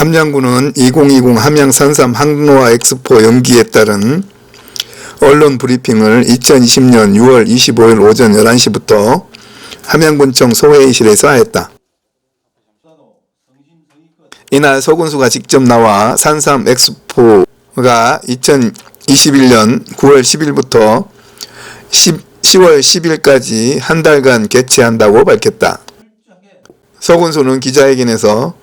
함양군은 2020 함양 산삼 항로화 엑스포 연기에 따른 언론 브리핑을 2020년 6월 25일 오전 11시부터 함양군청 소회의실에서 하였다. 이날 서군수가 직접 나와 산삼 엑스포가 2021년 9월 10일부터 10월 10일까지 한 달간 개최한다고 밝혔다. 서군수는 기자회견에서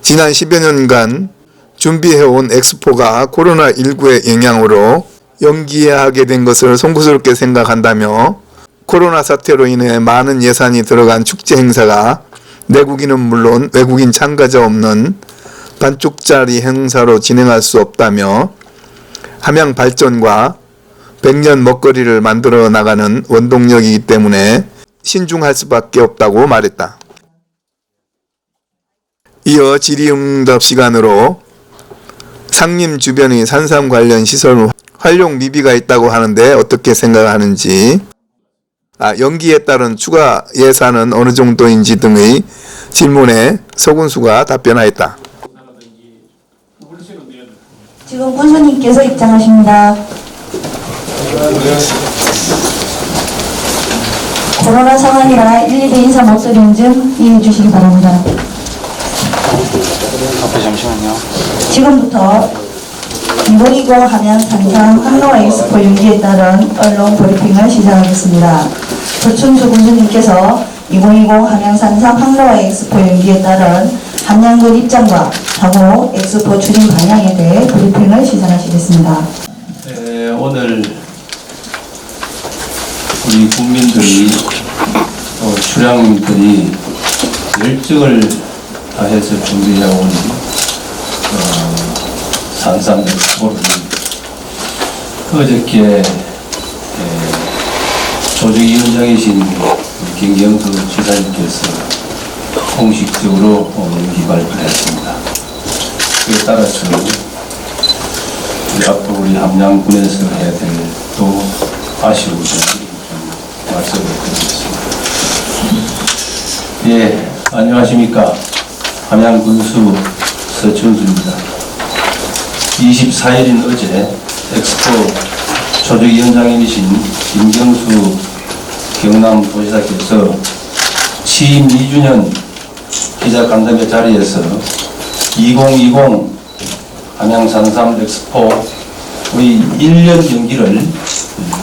지난 10여 년간 준비해온 엑스포가 코로나19의 영향으로 연기하게 된 것을 송구스럽게 생각한다며 코로나 사태로 인해 많은 예산이 들어간 축제 행사가 내국인은 물론 외국인 참가자 없는 반쪽짜리 행사로 진행할 수 없다며 함양 발전과 100년 먹거리를 만들어 나가는 원동력이기 때문에 신중할 수밖에 없다고 말했다. 이어 질의응답 시간으로 상림 주변의 산삼 관련 시설 활용 미비가 있다고 하는데 어떻게 생각하는지, 연기에 따른 추가 예산은 어느 정도인지 등의 질문에 서군수가 답변하였다. 지금 군수님께서 입장하십니다. 코로나 상황이라 일일이 인사 못 드리는 점 이해해 주시기 바랍니다. 앞에 잠시만요. 지금부터 2020 함양 산삼 항로화 엑스포 연기에 따른 언론 브리핑을 시작하겠습니다. 조춘수 군수님께서 2020 함양 산삼 항로화 엑스포 연기에 따른 함양군 입장과 향후 엑스포 추진 방향에 대해 브리핑을 시작하시겠습니다. 오늘 우리 국민들이 또 출향민들이 열정을 다해서 준비해온 산삼 엑스포를 어저께 조직위원장이신 김경수 지사님께서 공식적으로 연기 발표했습니다. 그에 따라서 우리 앞으로 우리 함양군에서 해야 될 또 아쉬운 점을 말씀을 드리겠습니다. 예, 안녕하십니까. 함양군수 서춘수입니다. 24일인 어제 엑스포 조직위원장이신 김경수 경남도지사께서 취임 2주년 기자간담회 자리에서 2020 함양 산삼 엑스포의 1년 연기를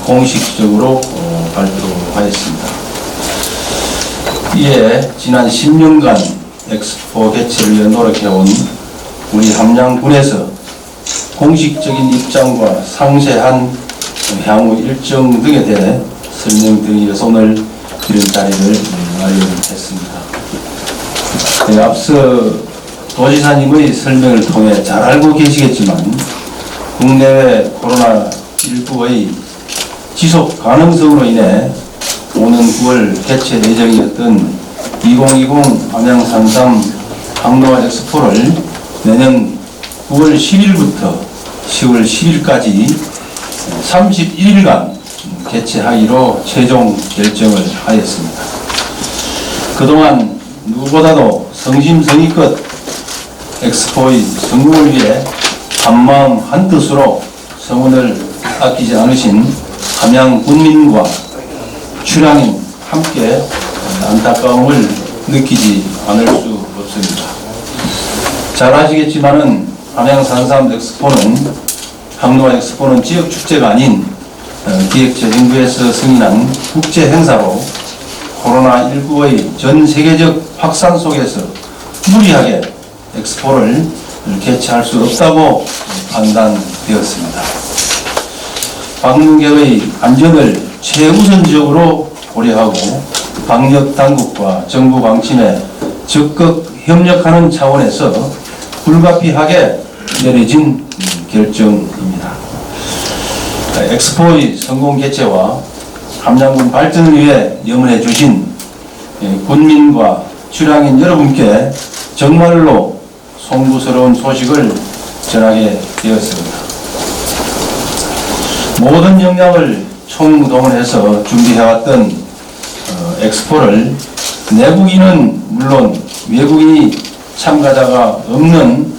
공식적으로 발표하였습니다. 이에 지난 10년간 엑스포 개최를 위해 노력해온 우리 함양군에서 공식적인 입장과 상세한 향후 일정 등에 대해 설명드리기 위해서 오늘 이런 자리를 마련했습니다. 앞서 도지사님의 설명을 통해 잘 알고 계시겠지만 국내외 코로나19의 지속 가능성으로 인해 오는 9월 개최 예정이었던 2020 함양 산삼 항로화 엑스포를 내년 9월 10일부터 10월 10일까지 31일간 개최하기로 최종 결정을 하였습니다. 그동안 누구보다도 성심성의껏 엑스포의 성공을 위해 한마음 한뜻으로 성원을 아끼지 않으신 함양 군민과 출향인 함께 안타까움을 느끼지 않을 수 없습니다. 잘 아시겠지만은 함양 산삼 엑스포는 항로화 엑스포는 지역 축제가 아닌 기획재정부에서 승인한 국제 행사로 코로나19의 전 세계적 확산 속에서 무리하게 엑스포를 개최할 수 없다고 판단되었습니다. 방문객의 안전을 최우선적으로 고려하고 방역 당국과 정부 방침에 적극 협력하는 차원에서 불가피하게 내려진 결정입니다. 엑스포의 성공 개최와 함양군 발전을 위해 염원해 주신 군민과 출향인 여러분께 정말로 송구스러운 소식을 전하게 되었습니다. 모든 역량을 총동원해서 준비해왔던 엑스포를 내국인은 물론 외국인이 참가자가 없는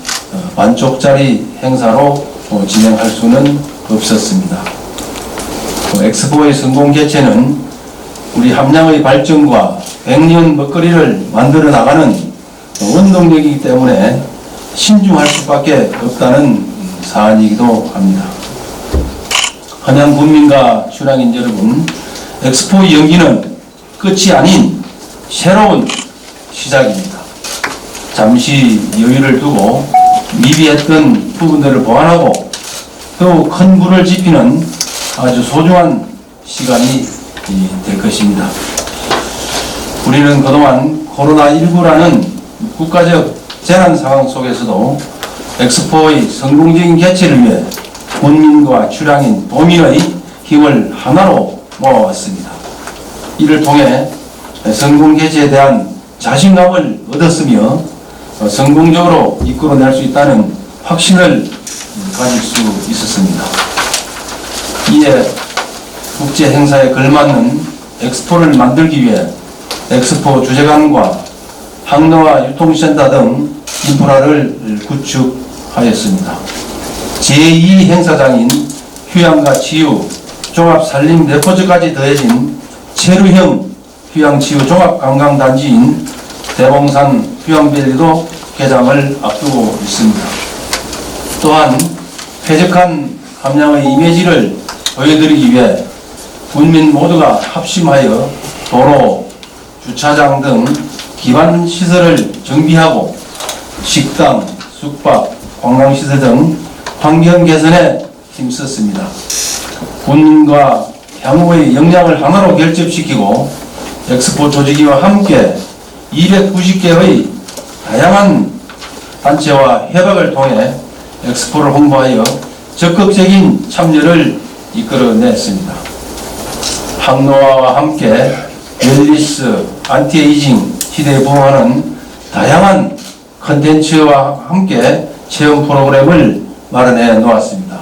반쪽짜리 행사로 진행할 수는 없었습니다. 엑스포의 성공 개최는 우리 함양의 발전과 100년 먹거리를 만들어 나가는 원동력이기 때문에 신중할 수밖에 없다는 사안이기도 합니다. 함양 국민과 출향인 여러분, 엑스포의 연기는 끝이 아닌 새로운 시작입니다. 잠시 여유를 두고 미비했던 부분들을 보완하고 더욱 큰 불을 지피는 아주 소중한 시간이 될 것입니다. 우리는 그동안 코로나19라는 국가적 재난 상황 속에서도 엑스포의 성공적인 개최를 위해 군민과 출향인, 도민의 힘을 하나로 모아왔습니다. 이를 통해 성공 개최에 대한 자신감을 얻었으며 성공적으로 이끌어낼 수 있다는 확신을 가질 수 있었습니다. 이에 국제 행사에 걸맞는 엑스포를 만들기 위해 엑스포 주재관과 항로와 유통센터 등 인프라를 구축하였습니다. 제2 행사장인 휴양과 치유, 종합산림 레포츠까지 더해진 체류형 휴양치유 종합관광단지인 대봉산 휴양밸리도 개장을 앞두고 있습니다. 또한 쾌적한 함양의 이미지를 보여드리기 위해 군민 모두가 합심하여 도로, 주차장 등 기반 시설을 정비하고 식당, 숙박, 관광시설 등 환경 개선에 힘썼습니다. 군민과 향후의 역량을 하나로 결집시키고 엑스포 조직위와 함께 290개의 다양한 단체와 협약을 통해 엑스포를 홍보하여 적극적인 참여를 이끌어냈습니다. 항노화와 함께 웰니스, 안티에이징 시대에 부응하는 다양한 컨텐츠와 함께 체험 프로그램을 마련해 놓았습니다.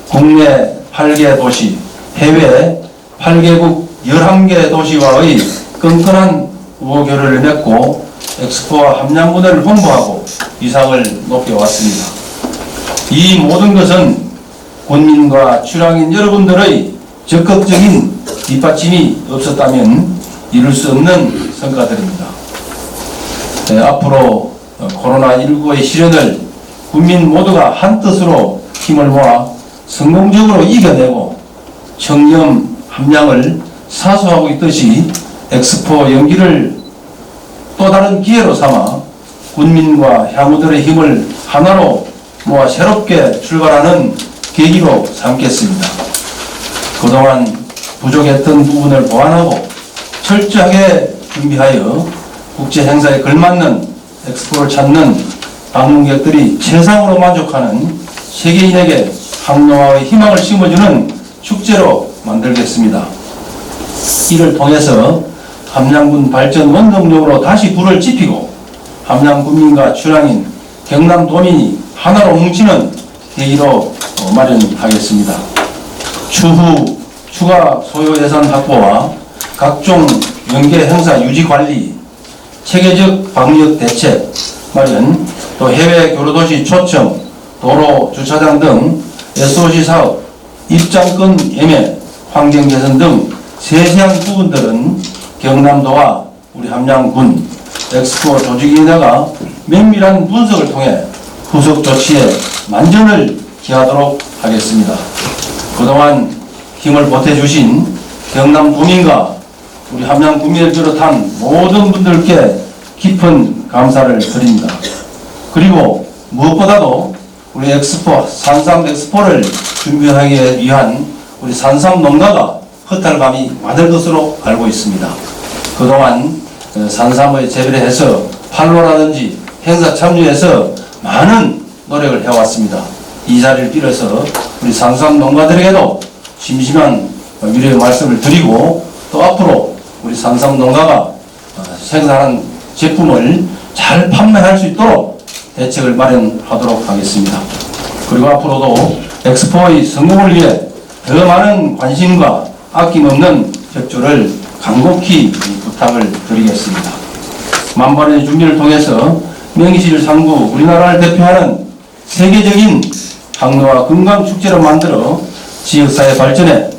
국내 8개 도시, 해외 8개국 11개 도시와의 끈끈한 우호교류를 맺고 엑스포와 함양군을 홍보하고 위상을 높여왔습니다. 이 모든 것은 군민과 출향인 여러분들의 적극적인 뒷받침이 없었다면 이룰 수 없는 성과들입니다. 앞으로 코로나19의 시련을 국민 모두가 한뜻으로 힘을 모아 성공적으로 이겨내고 청렴 함양을 사수하고 있듯이 엑스포 연기를 또 다른 기회로 삼아 군민과 향후들의 힘을 하나로 모아 새롭게 출발하는 계기로 삼겠습니다. 그동안 부족했던 부분을 보완하고 철저하게 준비하여 국제 행사에 걸맞는 엑스포를 찾는 방문객들이 최상으로 만족하는 세계인에게 항노화의 희망을 심어주는 축제로 만들겠습니다. 이를 통해서 함양군 발전 원동력으로 다시 불을 지피고 함양 군민과 출향인, 경남 도민이 하나로 뭉치는 계기로 마련하겠습니다. 추후 추가 소요 예산 확보와 각종 연계 행사 유지 관리, 체계적 방역 대책 마련, 또 해외 교류도시 초청, 도로 주차장 등 SOC 사업, 입장권 예매, 환경 개선 등 세세한 부분들은 경남도와 우리 함양군 엑스포 조직위원회가 면밀한 분석을 통해 후속 조치에 만전을 기하도록 하겠습니다. 그동안 힘을 보태주신 경남 도민과 우리 함양 국민을 비롯한 모든 분들께 깊은 감사를 드립니다. 그리고 무엇보다도 우리 엑스포, 산삼 엑스포를 준비하기 위한 우리 산삼 농가가 허탈감이 많을 것으로 알고 있습니다. 그동안 산삼의 재배를 해서 판로라든지 행사 참여해서 많은 노력을 해왔습니다. 이 자리를 빌어서 우리 산삼 농가들에게도 심심한 위로의 말씀을 드리고 또 앞으로 우리 산삼 농가가 생산한 제품을 잘 판매할 수 있도록 대책을 마련하도록 하겠습니다. 그리고 앞으로도 엑스포의 성공을 위해 더 많은 관심과 아낌없는 협조를 간곡히 부탁을 드리겠습니다. 만반의 준비를 통해서 명실 상부 우리나라를 대표하는 세계적인 항로와 건강축제로 만들어 지역사회 발전에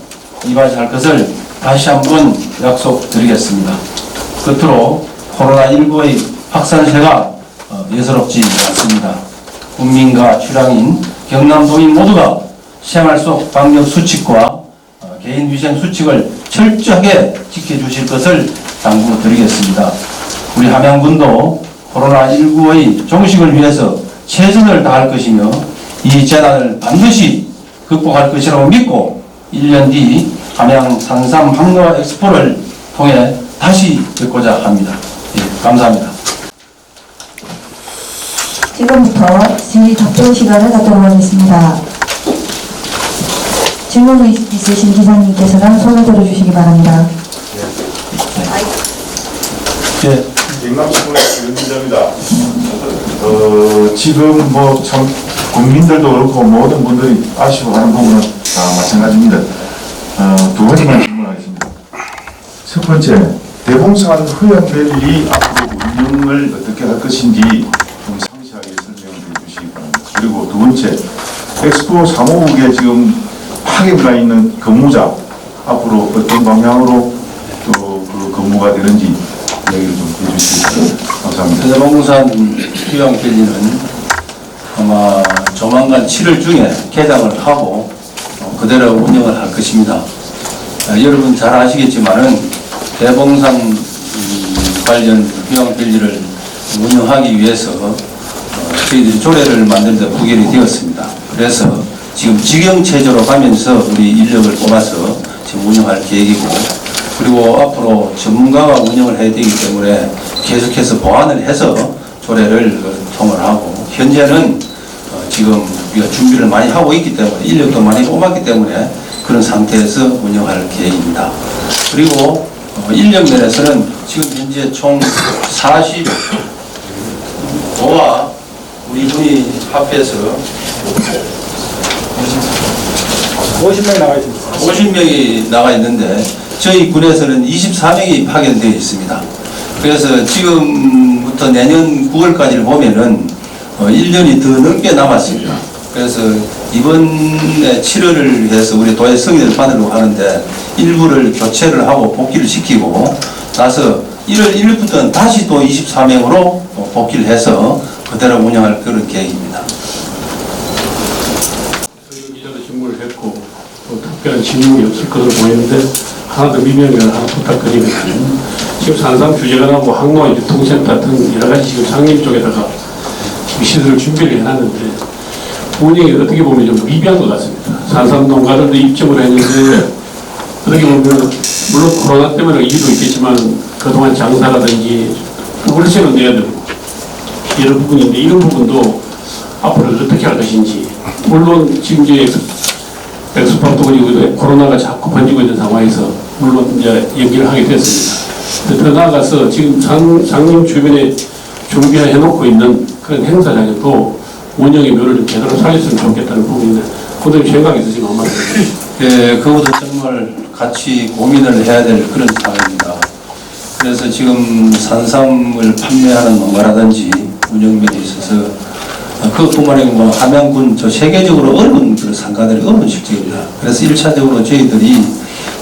이바지할 것을 다시 한번 약속드리겠습니다. 끝으로 코로나19의 확산세가 예사롭지 않습니다. 국민과 출향인 경남도민 모두가 생활 속 방역 수칙과 개인 위생 수칙을 철저하게 지켜주실 것을 당부드리겠습니다. 우리 함양군도 코로나19의 종식을 위해서 최선을 다할 것이며 이 재난을 반드시 극복할 것이라고 믿고 1년 뒤 함양 산삼 항로화 엑스포를 통해 다시 뵙고자 합니다. 예, 감사합니다. 지금부터 질의 답변 시간을 갖도록 하겠습니다. 질문 있으신 기자님께서는 손을 들어주시기 바랍니다. 예. 경남신문의 김 기자입니다. 지금 뭐 참 국민들도 그렇고 모든 분들이 아쉬워하는 부분은 다 마찬가지입니다. 두 가지만 질문하겠습니다. 첫 번째, 대봉산 휴양밸리 앞으로 운영을 어떻게 할 것인지 좀 상세하게 설명해 주시기 바랍니다. 그리고 두 번째, 엑스포 사무국에 지금 파견가 있는 근무자 앞으로 어떤 방향으로 또 그 근무가 되는지 얘기를 좀 해주시기 바랍니다. 감사합니다. 대봉산 휴양밸리는 아마 조만간 7월 중에 개장을 하고 그대로 운영을 할 것입니다. 여러분 잘 아시겠지만은 대봉산 관련 휴양밸리를 운영하기 위해서 저희들이 조례를 만드는 데 부결이 되었습니다. 그래서 지금 직영체제로 가면서 우리 인력을 뽑아서 지금 운영할 계획이고, 그리고 앞으로 전문가가 운영을 해야 되기 때문에 계속해서 보완을 해서 조례를 통을 하고, 현재는 지금 우리가 준비를 많이 하고 있기 때문에 인력도 많이 뽑았기 때문에 그런 상태에서 운영할 계획입니다. 그리고 인력 면에서는 지금 현재 총 45와 우리 분이 합해서 50명이 나와 있습니다. 50명이 나가 있는데 저희 군에서는 24명이 파견되어 있습니다. 그래서 지금부터 내년 9월까지를 보면은 1년이 더 넘게 남았습니다. 그래서 이번에 7월을 위해서 우리 도의 승인을 받으려고 하는데 일부를 교체를 하고 복귀를 시키고 나서 1월 1일부터는 다시 또 24명으로 복귀를 해서 그대로 운영할 그런 계획입니다. 기자도 질문을 했고 또 특별한 질문이 없을 것으로 보이는데 하나 더 미명을 하나 부탁드리면, 지금 산삼 규제관하고 항로화 유통센터 등 여러 가지 지금 상임 쪽에다가 시설을 준비를 해놨는데 운영이 어떻게 보면 좀 미비한 것 같습니다. 산삼 농가들도 입점을 했는데 어떻게 보면 물론 코로나 때문에 이유도 있겠지만 그동안 장사라든지 월세를 내야 되고 여러 부분인데 이런 부분도 앞으로 어떻게 할 것인지, 물론 지금 이제 엑스포도 그리고 코로나가 자꾸 번지고 있는 상황에서 물론 이제 연기를 하게 됐습니다. 더 나아가서 지금 상림 주변에 준비해 놓고 있는 그런 행사장에도 운영의 묘를 좀 제대로 살렸으면 좋겠다는 부분인데 그들 생각이 있으시면 한번 해주세요. 예, 그것도 정말 같이 고민을 해야 될 그런 상황입니다. 그래서 지금 산삼을 판매하는 농가라든지 운영면에 있어서 그것뿐만 아니고 뭐 함양군 저 세계적으로 어려운 그런 상가들이 어려운 실정입니다. 그래서 1차적으로 저희들이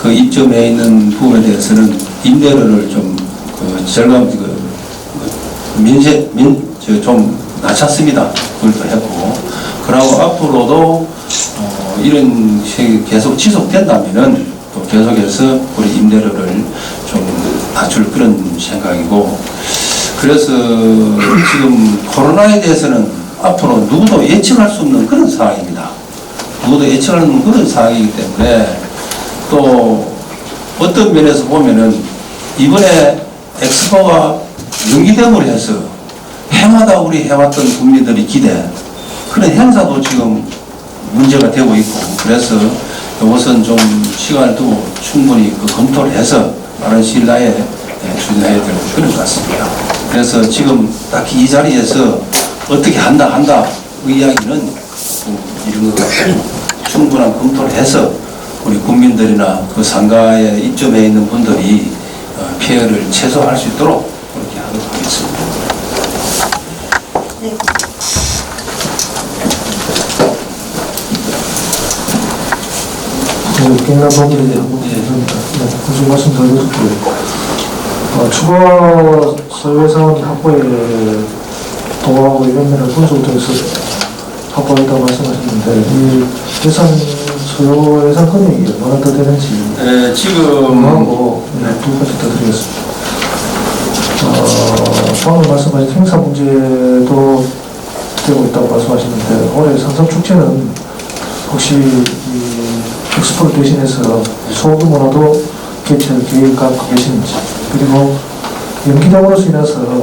그 입점해 있는 부분에 대해서는 임대료를 좀 절감 좀 낮췄습니다. 그걸 또 했고, 그러고 앞으로도 이런 식이 계속 지속된다면은 또 계속해서 우리 임대료를 좀 낮출 그런 생각이고, 그래서 지금 코로나에 대해서는 앞으로 누구도 예측할 수 없는 그런 상황입니다. 누구도 예측할 수 없는 그런 상황이기 때문에 또 어떤 면에서 보면은 이번에 엑스포가 연기됨으로 해서 해마다 우리 해왔던 국민들이 기대, 그런 행사도 지금 문제가 되고 있고, 그래서 이것은 좀 시간을 두고 충분히 검토를 해서 빠른 시일 내에 추진해야 될 그런 것 같습니다. 그래서 지금 딱히 이 자리에서 어떻게 한다 그 이야기는 이런 것 같고, 충분한 검토를 해서 우리 국민들이나 그 상가에 입점해 있는 분들이 피해를 최소화할 수 있도록 그렇게 하도록 하겠습니다. 네. 굉장한 도움이 되는 부분입니다. 네, 무슨 말씀 더 드릴게요. 추가 소요예산 확보에 도와하고 이런 면을 분석을 통해서 확보했다고 말씀하셨는데 이 예산 소요 예산 금액이 얼마나 더 되는지 네, 지금 하고 두 가지 더 드리겠습니다. 방금 말씀하신 행사 문제도 되고 있다고 말씀하셨는데 올해 산삼축제는 혹시 이 엑스포를 대신해서 소규모라도 개최를 계획하고 계시는지, 그리고 연기됨으로써 인해서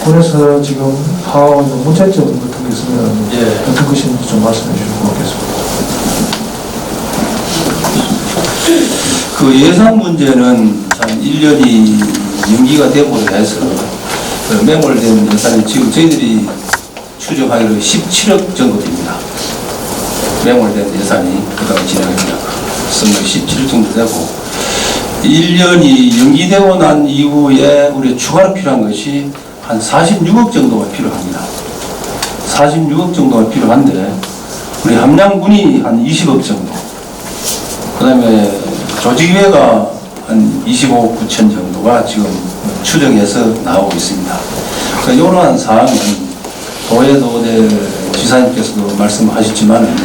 군에서 지금 파악하고 있는 문제점 같은 게 있으면 예. 어떤 것인지 좀 말씀해 주시면 고맙겠습니다. 그 예산 문제는 참 1년이 연기가 되고 해서 그 매몰된 예산이 지금 저희들이 추정하기로 17억 정도 됩니다. 매몰된 예산이 그다음 진행합니다. 쓰면 17억 정도 되고 1년이 연기되고 난 이후에 우리 추가로 필요한 것이 한 46억 정도가 필요합니다. 46억 정도가 필요한데 우리 함량군이 한 20억 정도, 그 다음에 조직위회가 한 25억 9천 정도가 지금 추정해서 나오고 있습니다. 그러니까 이러한 사항은 도의회 지사님께서도 말씀하셨지만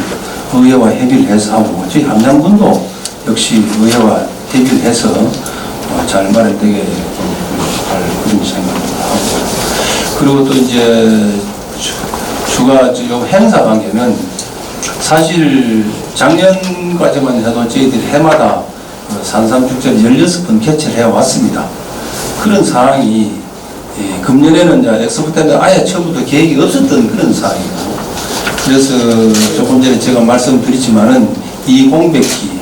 의회와 협의를 해서 하고 저희 함량군도 역시 의회와 협의를 해서 잘 마련되게 할 그런 생각을 하고, 그리고 또 이제 추가 행사 관계는 사실 작년까지만 해도 저희들이 해마다 산삼축제를 16번 개최를 해왔습니다. 그런 상황이 금년에는 이제 엑스포 때는 아예 처음부터 계획이 없었던 그런 상황이고, 그래서 조금 전에 제가 말씀드렸지만은 이 공백기,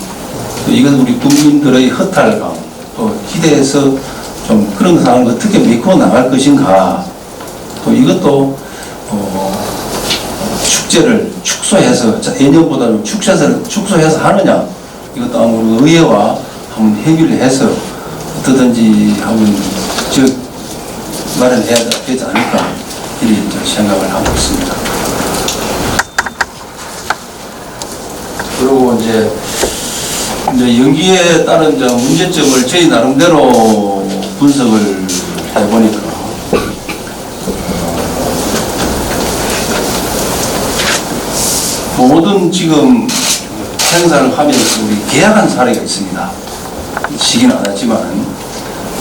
또 이건 우리 국민들의 허탈감, 또 기대해서 좀 그런 상황을 어떻게 메꿔 나갈 것인가, 또 이것도 축제를 축소해서 예년보다 좀 축소해서 하느냐, 이것도 아무래도 의회와 한번 협의를 해서 어떠든지 한번 마련해야 되지 않을까 이렇게 생각을 하고 있습니다. 그리고 이제 연기에 따른 문제점을 저희 나름대로 분석을 해보니까 모든 지금 행사를 하면서 우리 계약한 사례가 있습니다. 시기는 안 했지만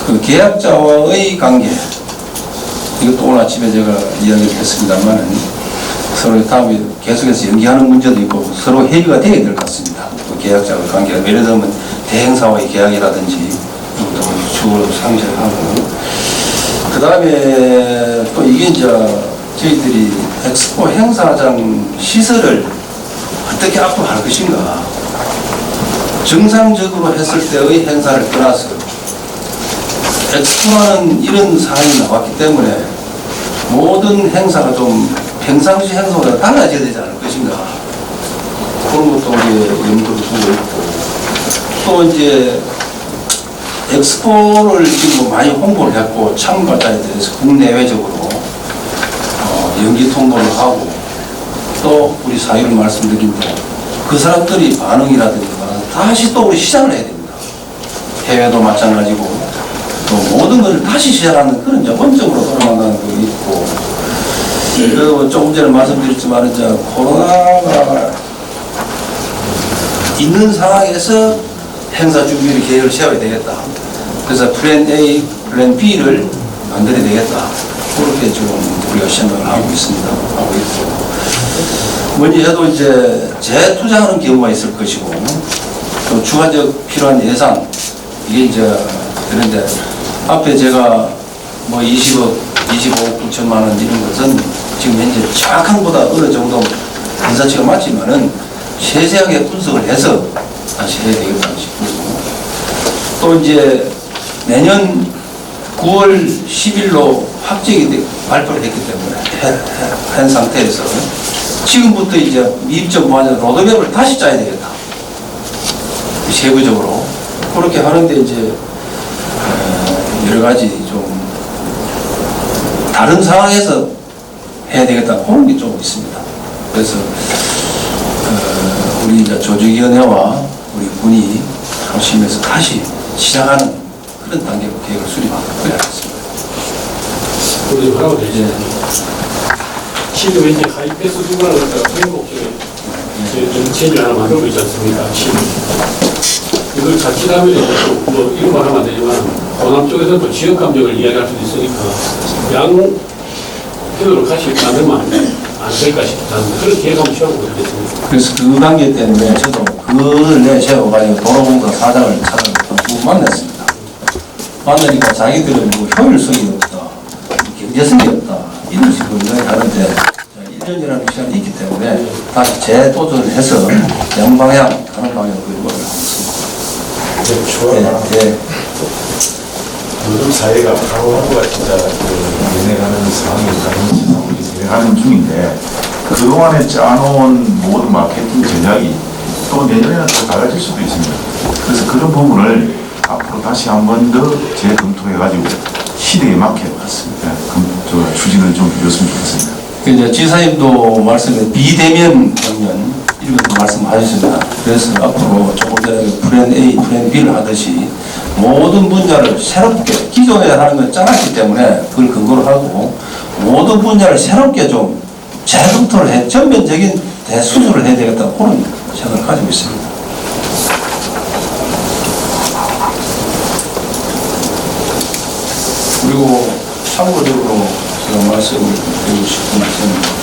그 계약자와의 관계, 이것도 오늘 아침에 제가 이야기를 했습니다만은 서로 다음에 계속해서 연기하는 문제도 있고 서로 협의가 되어야 될 것 같습니다. 그 계약자와의 관계가 예를 들면 대행사와의 계약이라든지 이것도 주로 상세를 하고, 그 다음에 또 이게 이제 저희들이 엑스포 행사장 시설을 어떻게 앞으로 할 것인가, 정상적으로 했을 때의 행사를 떠나서 엑스포라는 이런 사안이 나왔기 때문에 모든 행사가 좀 평상시 행사보다 달라져야 되지 않을 것인가, 그런 것도 우리 염두를 두고 있고, 또 이제 엑스포를 지금 많이 홍보를 했고 참가자에 대해서 국내외적으로 연기 통보를 하고, 또 우리 사유를 말씀드린데 그 사람들이 반응이라든가 다시 또 우리 시작을 해야 됩니다. 해외도 마찬가지고 또 모든 것을 다시 시작하는 그런 원점으로 돌아간다는 거 있고, 그리고 조금 전에 말씀드렸지만 이제 코로나가 있는 상황에서 행사 준비를 계획을 세워야 되겠다. 그래서 플랜 A, 플랜 B를 만들어야 되겠다. 그렇게 지금 우리가 생각을 하고 있습니다. 하고 있고, 먼저 해도 이제 재투자하는 경우가 있을 것이고, 또 추가적 필요한 예산, 이게 이제 그런데 앞에 제가 뭐 20억, 25억 9천만 원 이런 것은 지금 현재 정확한 것보다 어느 정도 인사치가 맞지만은 세세하게 분석을 해서 다시 해야 되겠다 싶고, 또 이제 내년 9월 10일로 확정이 발표를 했기 때문에 한 상태에서 지금부터 이제 입점 모아서 로드맵을 다시 짜야 되겠다. 세부적으로. 그렇게 하는데 이제 여러 가지 좀 다른 상황에서 해야 되겠다. 그런 게 좀 있습니다. 그래서 우리 이제 조직위원회와 우리 군이 방심해서 다시 시작하는 그런 단계 계획을 수립하고 그래야겠습니다. 우리 뭐라고 되지? 지금 이제 하이패스 주문을 갖다가 전국 쪽에 체인을 하나 만들고 있지 않습니까? 지금 이걸 자칫하면 뭐 이런 말 하면 안 되지만 호남 쪽에서 또 지역 감정을 이야기할 수도 있으니까 양 편으로 같이 만들면 안 될까 싶다는 그런 계획을 취하고 있겠습니다. 그래서 그 관계 때문에 저도 그걸 내세워가지고 도로공사 사장을 찾아서 만났습니다. 만나니까 자기들은 뭐 효율성이 없다, 경제성이 없다 이런 식으로 이야기하는데 1년이라는 시간이 있기 때문에 다시 재도전을 해서 양방향 가는 방향으로 이루어가고 있습니다. 네. 요즘 사회가 하루하루가 진짜 변해가는 상황이 진행하는 중인데 그동안에 짜놓은 모든 마케팅 전략이 또 내년에는 더 달라질 수도 있습니다. 그래서 그런 부분을 앞으로 다시 한 번 더 재검토해가지고 시대에 맞게 추진을 좀 해줬으면 좋겠습니다. 이제 지사님도 말씀에 비대면 경연 이런 것도 말씀하셨습니다. 그래서 앞으로 조금 전에 플랜 A, 플랜 B를 하듯이 모든 분야를 새롭게 기존에 하는 건 짜놨기 때문에 그걸 근거로 하고 모든 분야를 새롭게 좀 재검토를 해 전면적인 대수술을 해야 되겠다 그런 생각을 가지고 있습니다. 그리고 참고적으로 제가 말씀을 드리고 싶은 것은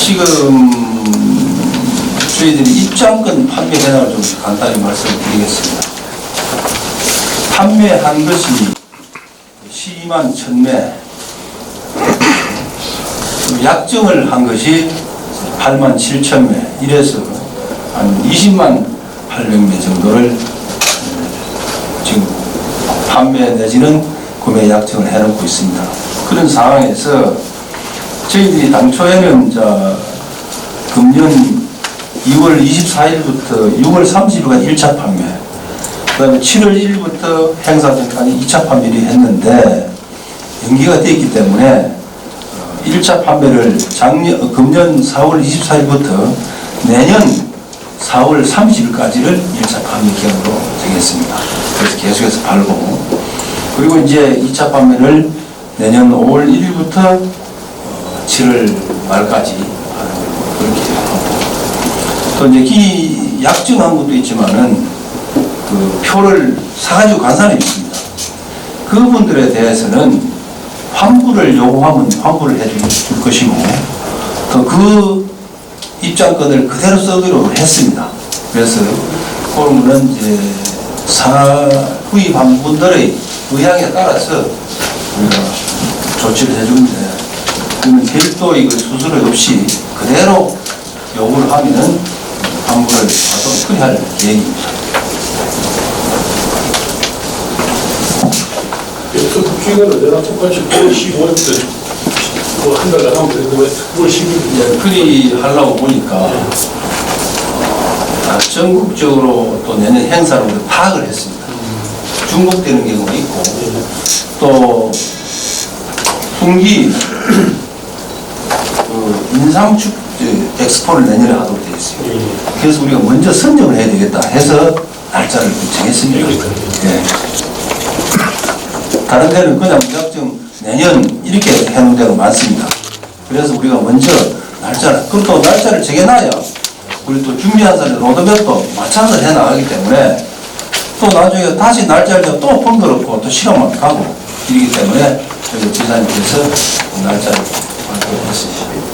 지금 저희들이 입장권 판매 현황을 좀 간단히 말씀을 드리겠습니다. 판매한 것이 12만 1000매, 약정을 한 것이 8만 7000매, 이래서 한 20만 800매 정도를 지금 판매 내지는 구매 약정을 해놓고 있습니다. 그런 상황에서 저희들이 당초에는 금년 2월 24일부터 6월 30일까지 1차 판매, 그 다음에 7월 1일부터 행사 전까지 2차 판매를 했는데 연기가 되었기 때문에 1차 판매를 금년 4월 24일부터 내년 4월 30일까지를 1차 판매 기간으로 정했습니다. 그래서 계속해서 팔고, 그리고 이제 2차 판매를 내년 5월 1일부터 7월 말까지 하는 걸로 그렇게 하고, 또 이제 약정한 것도 있지만은 그 표를 사가지고 간 사람이 있습니다. 그분들에 대해서는 환불을 요구하면 환불을 해줄 것이고, 또 그 입장권을 그대로 써도록 했습니다. 그래서 그런 거는 이제 구입한 분들의 의향에 따라서 우리가 조치를 해주는데, 그러면 별도 이거 수수료 없이 그대로 요구를 하면은 환불을 하도록 그리할 계획입니다. 여기서 국기는 내가 똑같이 9월 15일부터 한 달간 하면 되는데 왜 9월 10일부터 그리 하려고 보니까 전국적으로 또 내년 행사로 파악을 했습니다. 중복되는 경우가 있고, 또 풍기 인상축 엑스포를 내년에 하도록 되어 있습니다. 그래서 우리가 먼저 선정을 해야 되겠다 해서 날짜를 정했습니다. 네. 다른 데는 그냥 무작정 내년 이렇게 해놓은 데가 많습니다. 그래서 우리가 먼저 그리고 또 날짜를 정해놔야 우리 또 준비한 사람의 로드맵도 맞춰서 해나가기 때문에 또 나중에 다시 날짜를 또 번거롭고 또 시간만 가고 이러기 때문에 저희 지사님께서 날짜를 발표했습니다.